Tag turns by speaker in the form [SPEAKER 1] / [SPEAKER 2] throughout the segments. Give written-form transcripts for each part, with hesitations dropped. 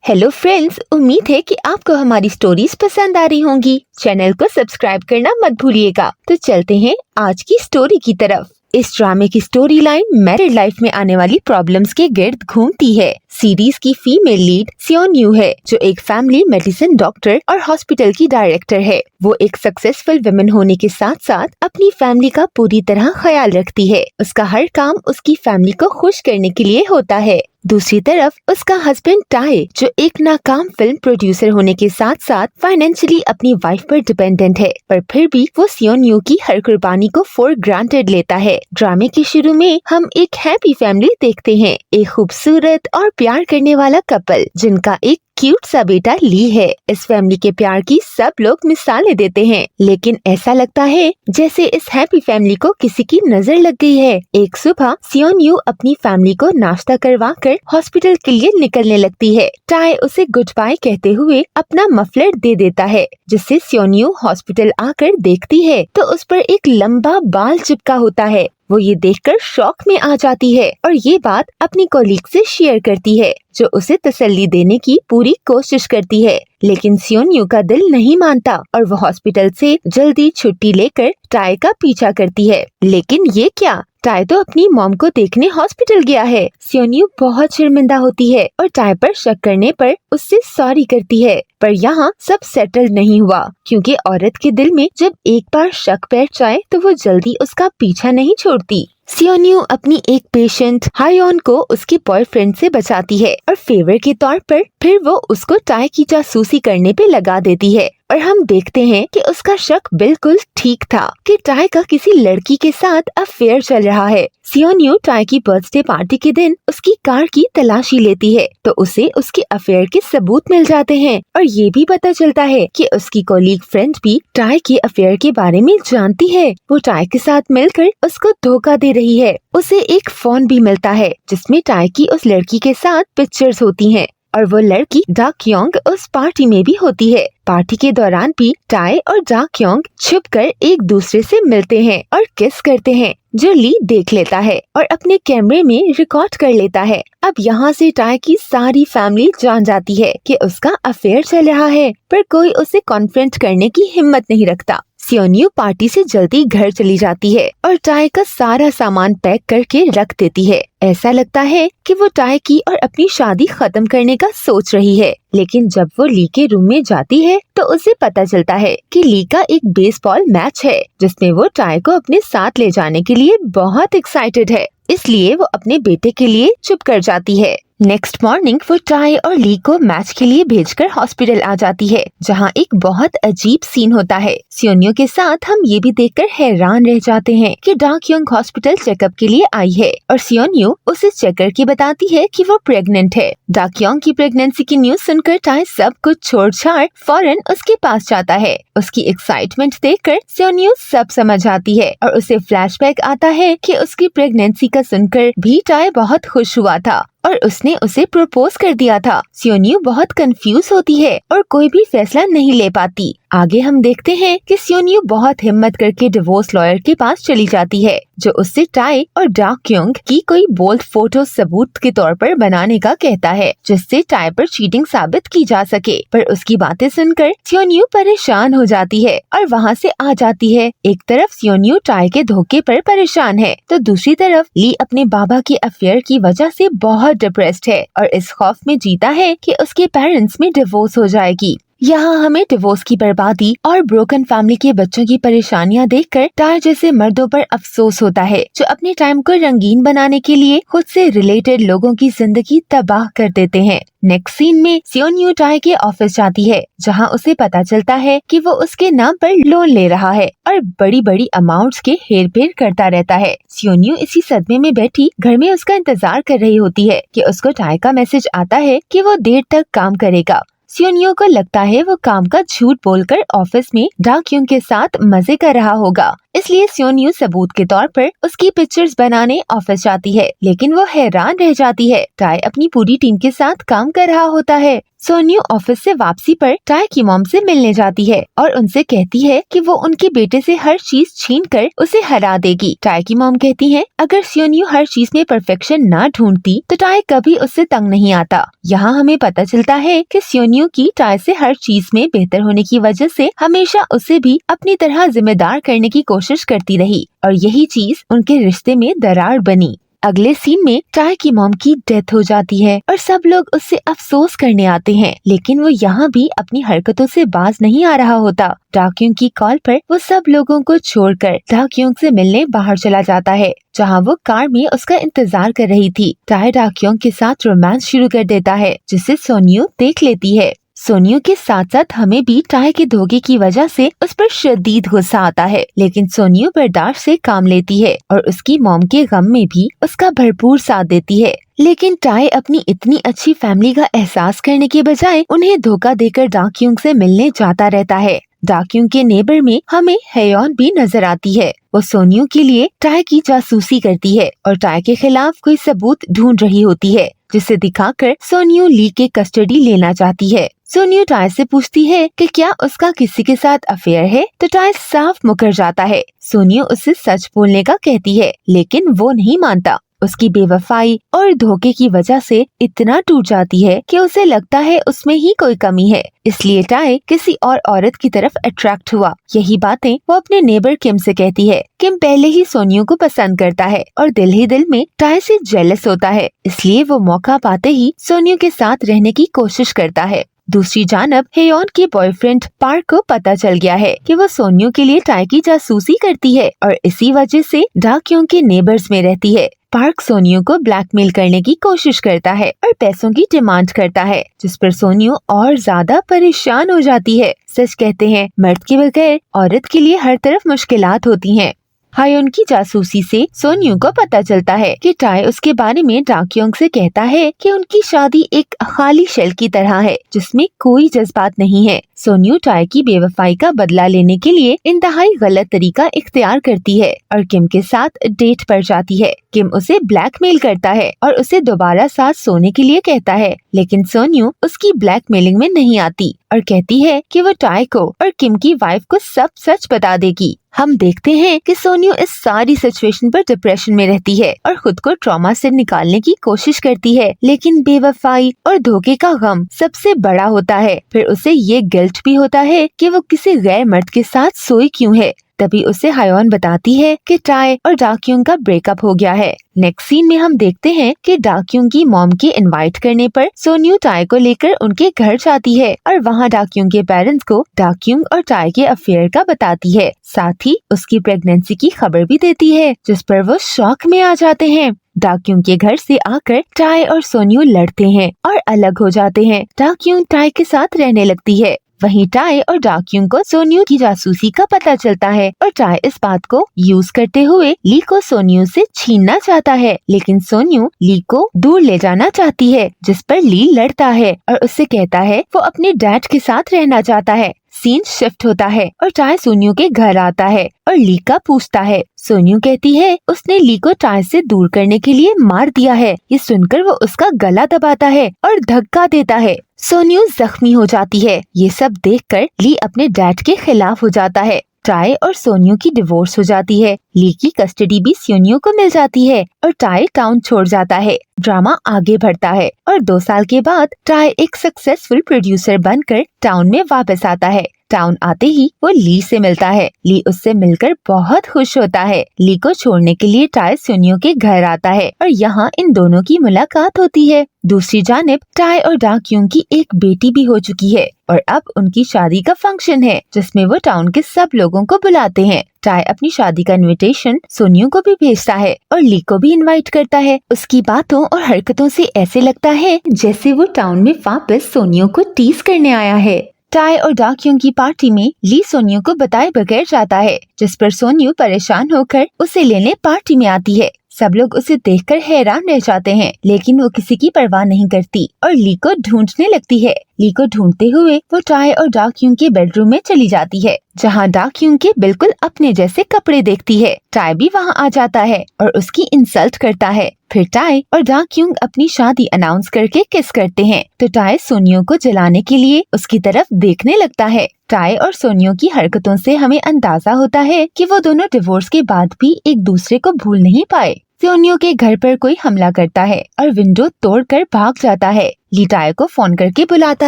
[SPEAKER 1] Hello friends, उम्मीद है कि आपको हमारी स्टोरीज पसंद आ रही होंगी। चैनल को सब्सक्राइब करना मत भूलिएगा। तो चलते हैं आज की स्टोरी की तरफ। इस ड्रामे की स्टोरी लाइन मैरिड लाइफ में आने वाली प्रॉब्लम्स के गिर्द घूमती है। सीरीज की फीमेल लीड सियोन यू है, जो एक फैमिली मेडिसिन डॉक्टर और हॉस्पिटल की डायरेक्टर है। वो एक सक्सेसफुल वुमेन होने के साथ साथ अपनी फैमिली का पूरी तरह ख्याल रखती है। उसका हर काम उसकी फैमिली को खुश करने के लिए होता है। दूसरी तरफ उसका हस्बैंड टाई, जो एक नाकाम फिल्म प्रोड्यूसर होने के साथ साथ फाइनेंशियली अपनी वाइफ पर डिपेंडेंट है, पर फिर भी वो सियोन यू की हर कुर्बानी को फॉर ग्रांटेड लेता है। ड्रामे के शुरू में हम एक हैप्पी फैमिली देखते हैं, एक खूबसूरत और प्यार करने वाला कपल जिनका एक क्यूट सा बेटा ली है। इस फैमिली के प्यार की सब लोग मिसालें देते हैं, लेकिन ऐसा लगता है जैसे इस हैप्पी फैमिली को किसी की नजर लग गई है। एक सुबह सियोन यू अपनी फैमिली को नाश्ता करवा कर हॉस्पिटल के लिए निकलने लगती है। टाई उसे गुड बाय कहते हुए अपना मफलर दे देता है, जिससे सियोन यू हॉस्पिटल आकर देखती है तो उस पर एक लंबा बाल चिपका होता है। वो ये देखकर शॉक में आ जाती है और ये बात अपनी कोलीग से शेयर करती है, जो उसे तसल्ली देने की पूरी कोशिश करती है। लेकिन सियोन यू का दिल नहीं मानता और वो हॉस्पिटल से जल्दी छुट्टी लेकर टाई का पीछा करती है। लेकिन ये क्या, टाई तो अपनी मॉम को देखने हॉस्पिटल गया है। सियोन यू बहुत शर्मिंदा होती है और टाई पर शक करने पर उससे सॉरी करती है। पर यहाँ सब सेटल नहीं हुआ, क्योंकि औरत के दिल में जब एक बार शक बैठ जाए तो वो जल्दी उसका पीछा नहीं छोड़ती। सियोन यू अपनी एक पेशेंट हायोन को उसके बॉयफ्रेंड से बचाती है और फेवर के तौर पर फिर वो उसको टाई की जासूसी करने पे लगा देती है। और हम देखते हैं कि उसका शक बिल्कुल ठीक था कि टाई का किसी लड़की के साथ अफेयर चल रहा है। सियोन यू टाई की बर्थडे पार्टी के दिन उसकी कार की तलाशी लेती है तो उसे उसके अफेयर के सबूत मिल जाते हैं और ये भी पता चलता है कि उसकी कोलीग फ्रेंड भी टाई के अफेयर के बारे में जानती है। वो टाई के साथ मिलकर उसको धोखा दे रही है। उसे एक फोन भी मिलता है जिसमें टाई की उस लड़की के साथ पिक्चर्स होती हैं और वो लड़की डा क्योंग उस पार्टी में भी होती है। पार्टी के दौरान भी टाई और डा क्योंग छुपकर एक दूसरे से मिलते हैं और किस करते हैं, जो ली देख लेता है और अपने कैमरे में रिकॉर्ड कर लेता है। अब यहाँ से टाई की सारी फैमिली जान जाती है कि उसका अफेयर चल रहा है, पर कोई उसे कॉन्फ्रेंट करने की हिम्मत नहीं रखता। सियोन यू पार्टी से जल्दी घर चली जाती है और टाई का सारा सामान पैक करके रख देती है। ऐसा लगता है कि वो टाई की और अपनी शादी खत्म करने का सोच रही है, लेकिन जब वो ली के रूम में जाती है तो उसे पता चलता है कि ली का एक बेसबॉल मैच है, जिसमें वो टाई को अपने साथ ले जाने के लिए बहुत एक्साइटेड है। इसलिए वो अपने बेटे के लिए चुप कर जाती है। नेक्स्ट मॉर्निंग वो टाई और ली को मैच के लिए भेजकर हॉस्पिटल आ जाती है, जहाँ एक बहुत अजीब सीन होता है। सियोन यू के साथ हम ये भी देखकर हैरान रह जाते हैं कि डा क्योंग हॉस्पिटल चेकअप के लिए आई है और सियोन यू उसे चेक करके बताती है कि वो प्रेग्नेंट है। डा क्योंग की प्रेगनेंसी की न्यूज सुनकर टाई सब कुछ छोड़ छाड़ फौरन उसके पास जाता है। उसकी एक्साइटमेंट देखकर सियोन यू सब समझ आती है और उसे फ्लैशबैक आता है कि उसकी प्रेगनेंसी का सुनकर भी टाई बहुत खुश हुआ था और उसने उसे प्रपोज कर दिया था। सियोन यू बहुत कंफ्यूज होती है और कोई भी फैसला नहीं ले पाती। आगे हम देखते हैं कि सियोन यू बहुत हिम्मत करके डिवोर्स लॉयर के पास चली जाती है, जो उससे टाई और डा क्योंग की कोई बोल्ड फोटो सबूत के तौर पर बनाने का कहता है, जिससे टाई पर चीटिंग साबित की जा सके। पर उसकी बातें सुनकर सियोन यू परेशान हो जाती है और वहाँ से आ जाती है। एक तरफ सियोन यू टाई के धोखे पर परेशान है तो दूसरी तरफ ली अपने बाबा के अफेयर की वजह से बहुत डिप्रेस्ड है और इस खौफ में जीता है कि उसके पेरेंट्स में डिवोर्स हो जाएगी। यहाँ हमें डिवोर्स की बर्बादी और ब्रोकन फैमिली के बच्चों की परेशानियाँ देखकर टाई जैसे मर्दों पर अफसोस होता है, जो अपने टाइम को रंगीन बनाने के लिए खुद से रिलेटेड लोगों की जिंदगी तबाह कर देते हैं। नेक्स्ट सीन में सियोन यू टाई के ऑफिस जाती है, जहाँ उसे पता चलता है कि वो उसके नाम पर लोन ले रहा है और बड़ी बड़ी अमाउंट्स के हेर फेर करता रहता है। सियोन यू इसी सदमे में बैठी घर में उसका इंतजार कर रही होती है कि उसको टाई का मैसेज आता है कि वो देर तक काम करेगा। सियोन यू को लगता है वो काम का झूठ बोलकर ऑफिस में डा क्योंग के साथ मजे कर रहा होगा, इसलिए सियोन यू सबूत के तौर पर उसकी पिक्चर्स बनाने ऑफिस जाती है। लेकिन वो हैरान रह जाती है, टाई अपनी पूरी टीम के साथ काम कर रहा होता है। सोन्यू ऑफिस से वापसी पर टाई की मॉम से मिलने जाती है और उनसे कहती है कि वो उनके बेटे से हर चीज छीनकर उसे हरा देगी। टाई की मॉम कहती है अगर सोन्यू हर चीज में परफेक्शन न ढूंढती तो टाई कभी उससे तंग नहीं आता। यहाँ हमें पता चलता है कि सोन्यू की टाई से हर चीज में बेहतर होने की वजह से हमेशा उसे भी अपनी तरह जिम्मेदार करने की कोशिश करती रही और यही चीज उनके रिश्ते में दरार बनी। अगले सीन में टाई की मॉम की डेथ हो जाती है और सब लोग उससे अफसोस करने आते हैं, लेकिन वो यहाँ भी अपनी हरकतों से बाज नहीं आ रहा होता। डाकियों की कॉल पर वो सब लोगों को छोड़कर डाकियों से मिलने बाहर चला जाता है, जहाँ वो कार में उसका इंतजार कर रही थी। टाई डाकियों के साथ रोमांस शुरू कर देता है, जिसे सोन्यू देख लेती है। सोन्यू के साथ साथ हमें भी टाई के धोखे की वजह से उस पर शदीद गुस्सा आता है, लेकिन सोन्यू बर्दाश्त से काम लेती है और उसकी मॉम के गम में भी उसका भरपूर साथ देती है। लेकिन टाई अपनी इतनी अच्छी फैमिली का एहसास करने के बजाय उन्हें धोखा देकर डाकियों से मिलने जाता रहता है। डाकियों के नेबर में हमें हेयोन भी नजर आती है। वो सोन्यू के लिए टाई की जासूसी करती है और टाई के खिलाफ कोई सबूत ढूंढ रही होती है, जिसे दिखाकर सोन्यू ली के कस्टडी लेना चाहती है। सोन्यू टाई से पूछती है कि क्या उसका किसी के साथ अफेयर है, तो टाई साफ मुकर जाता है। सोन्यू उसे सच बोलने का कहती है, लेकिन वो नहीं मानता। उसकी बेवफाई और धोखे की वजह से इतना टूट जाती है कि उसे लगता है उसमें ही कोई कमी है, इसलिए टाई किसी और औरत की तरफ अट्रैक्ट हुआ। यही बातें वो अपने नेबर किम से कहती है। किम पहले ही सोन्यू को पसंद करता है और दिल ही दिल में टाई से जेलस होता है, इसलिए वो मौका पाते ही सोन्यू के साथ रहने की कोशिश करता है। दूसरी जानब हेयोन के बॉयफ्रेंड पार्क को पता चल गया है कि वो सोन्यू के लिए टाई की जासूसी करती है और इसी वजह से डाकियों के नेबर्स में रहती है। पार्क सोन्यू को ब्लैकमेल करने की कोशिश करता है और पैसों की डिमांड करता है, जिस पर सोन्यू और ज्यादा परेशान हो जाती है। सच कहते हैं, मर्द के बगैर औरत के लिए हर तरफ मुश्किलात होती हैं। हायोन की जासूसी से सोन्यू को पता चलता है कि टाई उसके बारे में डाकियों से कहता है कि उनकी शादी एक खाली शेल की तरह है, जिसमें कोई जज्बात नहीं है। सोन्यू टाई की बेवफाई का बदला लेने के लिए इंतहाई गलत तरीका इख्तियार करती है और किम के साथ डेट पर जाती है। किम उसे ब्लैकमेल करता है और उसे दोबारा साथ सोने के लिए कहता है, लेकिन सोन्यू उसकी ब्लैकमेलिंग में नहीं आती और कहती है कि वो टाई को और किम की वाइफ को सब सच बता देगी। हम देखते हैं कि सोन्यू इस सारी सिचुएशन पर डिप्रेशन में रहती है और खुद को ट्रॉमा से निकालने की कोशिश करती है, लेकिन बेवफाई और धोखे का गम सबसे बड़ा होता है। फिर उसे ये गिल्ट भी होता है कि वो किसी गैर मर्द के साथ सोई क्यों है। तभी उसे हायोन बताती है कि टाई और डाकियों का ब्रेकअप हो गया है। नेक्स्ट सीन में हम देखते हैं कि डाकियों की मॉम के इनवाइट करने पर सोन्यू टाई को लेकर उनके घर जाती है और वहाँ डाकियों के पेरेंट्स को डाकियों और टाई के अफेयर का बताती है। साथ ही उसकी प्रेगनेंसी की खबर भी देती है, जिस पर वो शॉक में आ जाते हैं। डाकियों के घर से आकर टाई और सोन्यू लड़ते हैं और अलग हो जाते हैं। डाकियों टाई के साथ रहने लगती है। वहीं टाई और डाकियों को सोन्यू की जासूसी का पता चलता है और टाई इस बात को यूज करते हुए ली को सोन्यू से छीनना चाहता है, लेकिन सोन्यू ली को दूर ले जाना चाहती है, जिस पर ली लड़ता है और उससे कहता है वो अपने डैड के साथ रहना चाहता है। सीन शिफ्ट होता है और टाई सोन्यू के घर आता है और ली का पूछता है। सोन्यू कहती है उसने ली को टाई से दूर करने के लिए मार दिया है। ये सुनकर वो उसका गला दबाता है और धक्का देता है। सोन्यू जख्मी हो जाती है। ये सब देखकर ली अपने डैड के खिलाफ हो जाता है। टाई और सोन्यू की डिवोर्स हो जाती है। ली की कस्टडी भी सोन्यू को मिल जाती है और टाई टाउन छोड़ जाता है। ड्रामा आगे बढ़ता है और 2 साल के बाद टाई एक सक्सेसफुल प्रोड्यूसर बनकर टाउन में वापस आता है। टाउन आते ही वो ली से मिलता है। ली उससे मिलकर बहुत खुश होता है। ली को छोड़ने के लिए टाई सोन्यू के घर आता है और यहाँ इन दोनों की मुलाकात होती है। दूसरी जानिब टाई और डाकियों की एक बेटी भी हो चुकी है और अब उनकी शादी का फंक्शन है, जिसमें वो टाउन के सब लोगों को बुलाते हैं। टाई अपनी शादी का इनविटेशन सोन्यू को भी भेजता है और ली को भी इनवाइट करता है। उसकी बातों और हरकतों से ऐसे लगता है जैसे वो टाउन में वापस सोन्यू को टीज करने आया है। टाई और डाकियों की पार्टी में ली सोन्यू को बताए बगैर जाता है, जिस पर सोन्यू परेशान होकर उसे लेने पार्टी में आती है। सब लोग उसे देखकर हैरान रह जाते हैं, लेकिन वो किसी की परवाह नहीं करती और ली को ढूंढने लगती है। ली को ढूंढते हुए वो टाई और डा क्यूंग के बेडरूम में चली जाती है, जहाँ डा क्यूंग के बिल्कुल अपने जैसे कपड़े देखती है। टाई भी वहाँ आ जाता है और उसकी इंसल्ट करता है। फिर टाई और डा क्यूंग अपनी शादी अनाउंस करके किस करते हैं, तो टाई सोनियो को जलाने के लिए उसकी तरफ देखने लगता है। टाई और सोनियो की हरकतों से हमें अंदाजा होता है कि वो दोनों डिवोर्स के बाद भी एक दूसरे को भूल नहीं पाए। सोनियो के घर पर कोई हमला करता है और विंडो तोड़कर भाग जाता है। ली टाई को फोन करके बुलाता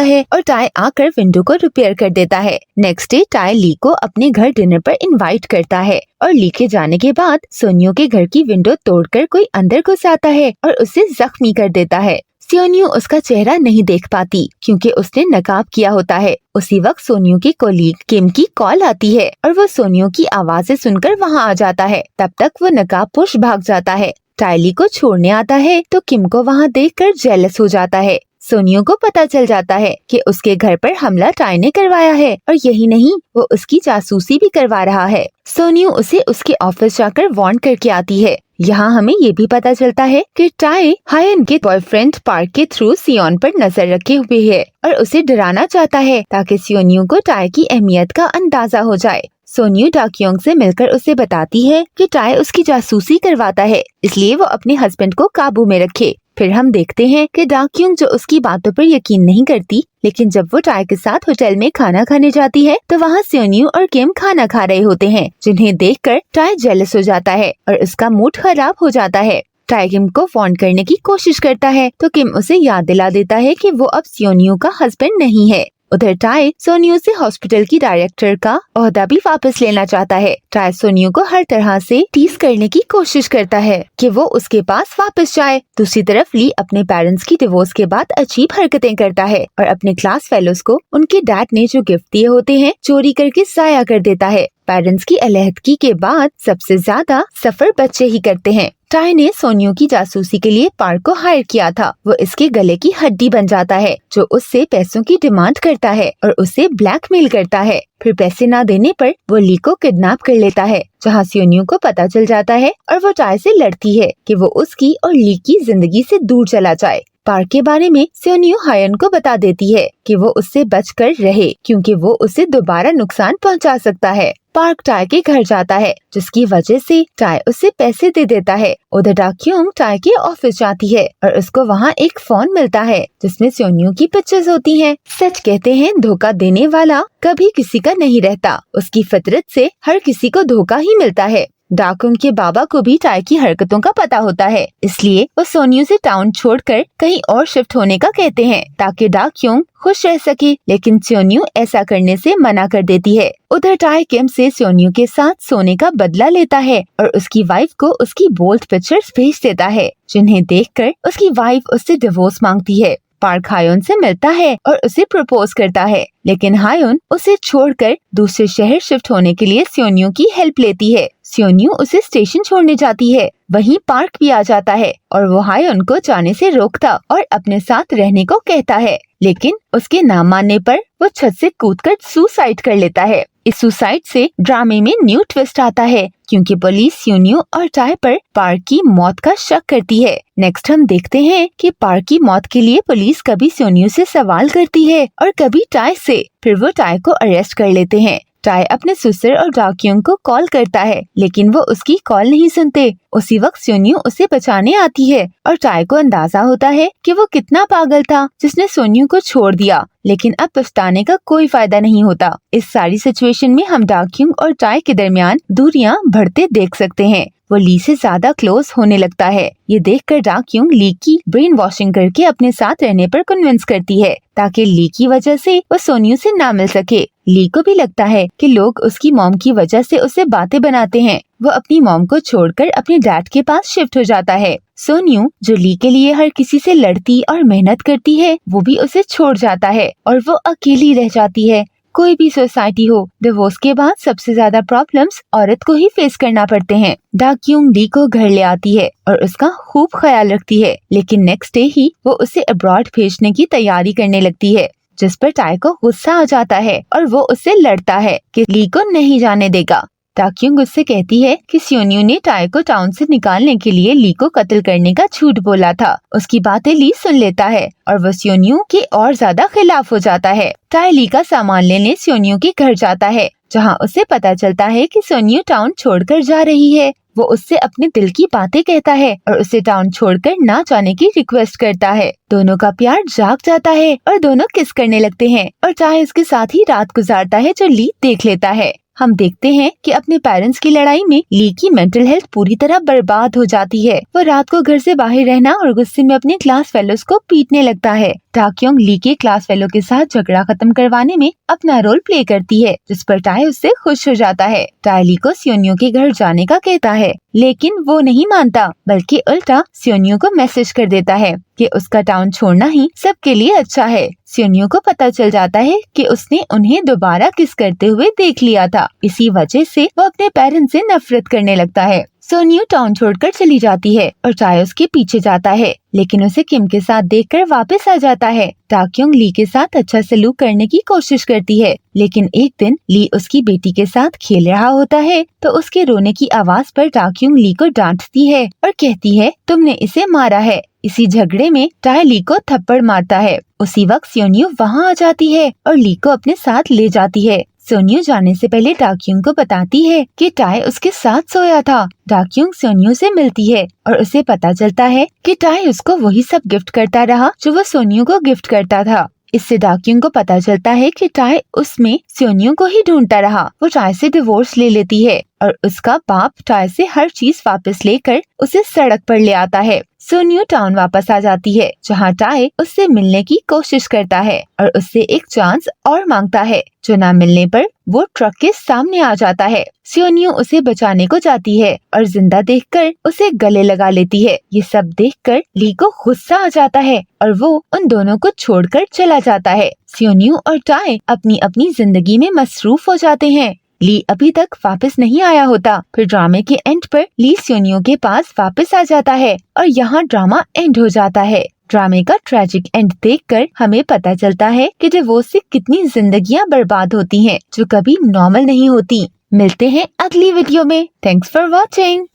[SPEAKER 1] है और टाई आकर विंडो को रिपेयर कर देता है। नेक्स्ट डे टाई ली को अपने घर डिनर पर इनवाइट करता है और ली के जाने के बाद सोनियो के घर की विंडो तोड़कर कोई अंदर घुस आता है और उसे जख्मी कर देता है। सोनियो उसका चेहरा नहीं देख पाती क्योंकि उसने नकाब किया होता है। उसी वक्त सोनियो की कोलीग किम की कॉल आती है और वो सोनियो की आवाज़ें सुनकर वहाँ आ जाता है। तब तक वो नकाबपोश भाग जाता है। टाई को छोड़ने आता है तो किम को वहाँ देखकर जेलस हो जाता है। सोनियो को पता चल जाता है कि उसके घर पर हमला टाई ने करवाया है और यही नहीं, वो उसकी जासूसी भी करवा रहा है। सोनियो उसे उसके ऑफिस जाकर वार्न करके आती है। यहाँ हमें ये भी पता चलता है कि टाई हायन के बॉयफ्रेंड पार्क के थ्रू सियोन पर नजर रखे हुए है और उसे डराना चाहता है ताकि सोनियो को टाई की अहमियत का अंदाजा हो जाए। सोनियो डा क्यूंग से मिलकर उसे बताती है कि टाई उसकी जासूसी करवाता है, इसलिए वो अपने हस्बैंड को काबू में रखे। फिर हम देखते हैं कि डा क्यूंग जो उसकी बातों पर यकीन नहीं करती, लेकिन जब वो टाई के साथ होटल में खाना खाने जाती है तो वहाँ सोनियो और किम खाना खा रहे होते हैं, जिन्हें देखकर टाई जेलस हो जाता है और उसका मूड खराब हो जाता है। टाई किम को फोन करने की कोशिश करता है तो किम उसे याद दिला देता है कि वो अब सोनियो का हस्बैंड नहीं है। उधर टाई सोनियो से हॉस्पिटल की डायरेक्टर का ओहदा भी वापस लेना चाहता है। टाई सोनियो को हर तरह से टीज करने की कोशिश करता है कि वो उसके पास वापस जाए। दूसरी तरफ ली अपने पेरेंट्स की डिवोर्स के बाद अजीब हरकतें करता है और अपने क्लास फेलोज को उनके डैड ने जो गिफ्ट दिए होते हैं चोरी करके जाया कर देता है। पेरेंट्स की अलहदगी के बाद सबसे ज्यादा सफर बच्चे ही करते हैं। टाई ने सोनियो की जासूसी के लिए पार्क को हायर किया था। वो इसके गले की हड्डी बन जाता है, जो उससे पैसों की डिमांड करता है और उसे ब्लैकमेल करता है। फिर पैसे ना देने पर वो ली को किडनैप कर लेता है, जहाँ सोनियो को पता चल जाता है और वो टाई से लड़ती है कि वो उसकी और ली की जिंदगी से दूर चला जाए। पार्क के बारे में सोनियो हायन को बता देती है कि वो उससे बचकर रहे क्योंकि वो उसे दोबारा नुकसान पहुंचा सकता है। पार्क टाई के घर जाता है, जिसकी वजह से टाई उसे पैसे दे देता है। उधर डा क्यूंग टाई के ऑफिस जाती है और उसको वहाँ एक फोन मिलता है जिसमें सोनियो की पिक्चर्स होती हैं। सच कहते हैं धोखा देने वाला कभी किसी का नहीं रहता, उसकी फितरत से हर किसी को धोखा ही मिलता है। डा क्यूंग के बाबा को भी टाई की हरकतों का पता होता है, इसलिए वो सोनियो से टाउन छोड़कर कहीं और शिफ्ट होने का कहते हैं ताकि डा क्यूंग खुश रह सके, लेकिन सोनियो ऐसा करने से मना कर देती है। उधर टाई किम से सोनियो के साथ सोने का बदला लेता है और उसकी वाइफ को उसकी बोल्ड पिक्चर्स भेज देता है, जिन्हें देखकर उसकी वाइफ उससे डिवोर्स मांगती है। पार्क हायोन से मिलता है और उसे प्रपोज करता है, लेकिन हायोन उसे छोड़कर दूसरे शहर शिफ्ट होने के लिए सोनियो की हेल्प लेती है। सोनियो उसे स्टेशन छोड़ने जाती है, वहीं पार्क भी आ जाता है और वो हायोन को जाने से रोकता और अपने साथ रहने को कहता है, लेकिन उसके ना मानने पर वो छत से कूदकर सुसाइड कर लेता है। इस सुसाइड से ड्रामे में न्यू ट्विस्ट आता है क्योंकि पुलिस सोनियो और टाई पर पार्क की मौत का शक करती है। नेक्स्ट हम देखते हैं कि पार्क की मौत के लिए पुलिस कभी सोनियो से सवाल करती है और कभी टाई से। फिर वो टाई को अरेस्ट कर लेते हैं। टाई अपने ससुर और डा क्यूंग को कॉल करता है, लेकिन वो उसकी कॉल नहीं सुनते। उसी वक्त सोनियो उसे बचाने आती है और टाई को अंदाजा होता है कि वो कितना पागल था जिसने सोनियो को छोड़ दिया, लेकिन अब पछताने का कोई फायदा नहीं होता। इस सारी सिचुएशन में हम डा क्यूंग और टाई के दरमियान दूरियां बढ़ते देख सकते हैं। वो ली से ज्यादा क्लोज होने लगता है। ये देखकर डा क्यूंग ली की ब्रेन वॉशिंग करके अपने साथ रहने पर कन्विंस करती है ताकि ली की वजह से वो सोनियो से ना मिल सके। ली को भी लगता है कि लोग उसकी मॉम की वजह से उसे बातें बनाते हैं। वो अपनी मॉम को छोड़कर अपने डैड के पास शिफ्ट हो जाता है। सोनियो जो ली के लिए हर किसी से लड़ती और मेहनत करती है, वो भी उसे छोड़ जाता है और वो अकेली रह जाती है। कोई भी सोसाइटी हो, डिवोर्स के बाद सबसे ज्यादा प्रॉब्लम्स औरत को ही फेस करना पड़ते हैं। डा क्यूंग ली को घर ले आती है और उसका खूब ख्याल रखती है, लेकिन नेक्स्ट डे ही वो उसे अब्रॉड भेजने की तैयारी करने लगती है, जिस पर टाई को गुस्सा आ जाता है और वो उससे लड़ता है कि ली को नहीं जाने देगा। ताक्युंग उससे कहती है कि सियोन्यू ने टाई को टाउन से निकालने के लिए ली को कत्ल करने का झूठ बोला था। उसकी बातें ली सुन लेता है और वो सियोन्यू के और ज्यादा खिलाफ हो जाता है। टाई ली का सामान लेने सियोन्यू के घर जाता है, जहाँ उसे पता चलता है कि सियोन्यू टाउन छोड़कर जा रही है। वो उससे अपने दिल की बातें कहता है और उसे टाउन छोड़कर ना जाने की रिक्वेस्ट करता है। दोनों का प्यार जाग जाता है और दोनों किस करने लगते हैं और टाई उसके साथ ही रात गुजारता है, जो ली देख लेता है। हम देखते हैं कि अपने पेरेंट्स की लड़ाई में ली की मेंटल हेल्थ पूरी तरह बर्बाद हो जाती है। वो रात को घर से बाहर रहना और गुस्से में अपने क्लास फेलोज को पीटने लगता है। ताक्युंग ली के क्लास फेलो के साथ झगड़ा खत्म करवाने में अपना रोल प्ले करती है, जिस पर टाई उससे खुश हो जाता है। टाई ली को सियोन्यू के घर जाने का कहता है, लेकिन वो नहीं मानता, बल्कि उल्टा सियोन्यू को मैसेज कर देता है कि उसका टाउन छोड़ना ही सबके लिए अच्छा है। सियोन्यू को पता चल जाता है कि उसने उन्हें दोबारा किस करते हुए देख लिया था। इसी वजह से वो अपने पेरेंट्स से नफरत करने लगता है। सियोन्यू टाउन छोड़कर चली जाती है और टाई उसके पीछे जाता है, लेकिन उसे किम के साथ देखकर वापस आ जाता है। ताक्युंग ली के साथ अच्छा सलूक करने की कोशिश करती है, लेकिन एक दिन ली उसकी बेटी के साथ खेल रहा होता है तो उसके रोने की आवाज पर ताक्युंग ली को डांटती है और कहती है, तुमने इसे मारा है। इसी झगड़े में टाई ली को थप्पड़ मारता है। उसी वक्त सियोन्यू वहाँ आ जाती है और ली को अपने साथ ले जाती है। सियोन्यू जाने से पहले ताक्युंग को बताती है कि टाई उसके साथ सोया था। ताक्युंग सियोन्यू से मिलती है और उसे पता चलता है कि टाई उसको वही सब गिफ्ट करता रहा जो वो सियोन्यू को गिफ्ट करता था। इससे ताक्युंग को पता चलता है कि टाई उसमें सियोन्यू को ही ढूंढता रहा। वो टाई से डिवोर्स ले लेती है और उसका बाप टाई से हर चीज वापस लेकर उसे सड़क पर ले आता है। सियोन्यू टाउन वापस आ जाती है, जहाँ टाई उससे मिलने की कोशिश करता है और उससे एक चांस और मांगता है, जो ना मिलने पर वो ट्रक के सामने आ जाता है। सियोन्यू उसे बचाने को जाती है और जिंदा देखकर उसे गले लगा लेती है। ये सब देखकर ली को गुस्सा आ जाता है और वो उन दोनों को छोड़कर चला जाता है। सियोन्यू और टाई अपनी अपनी जिंदगी में मसरूफ हो जाते हैं। ली अभी तक वापस नहीं आया होता। फिर ड्रामे के एंड पर ली सियोन्यू के पास वापस आ जाता है और यहाँ ड्रामा एंड हो जाता है। ड्रामे का ट्रेजिक एंड देखकर हमें पता चलता है कि डिवोर्स से कितनी जिंदगियाँ बर्बाद होती हैं, जो कभी नॉर्मल नहीं होती। मिलते हैं अगली वीडियो में। Thanks for watching.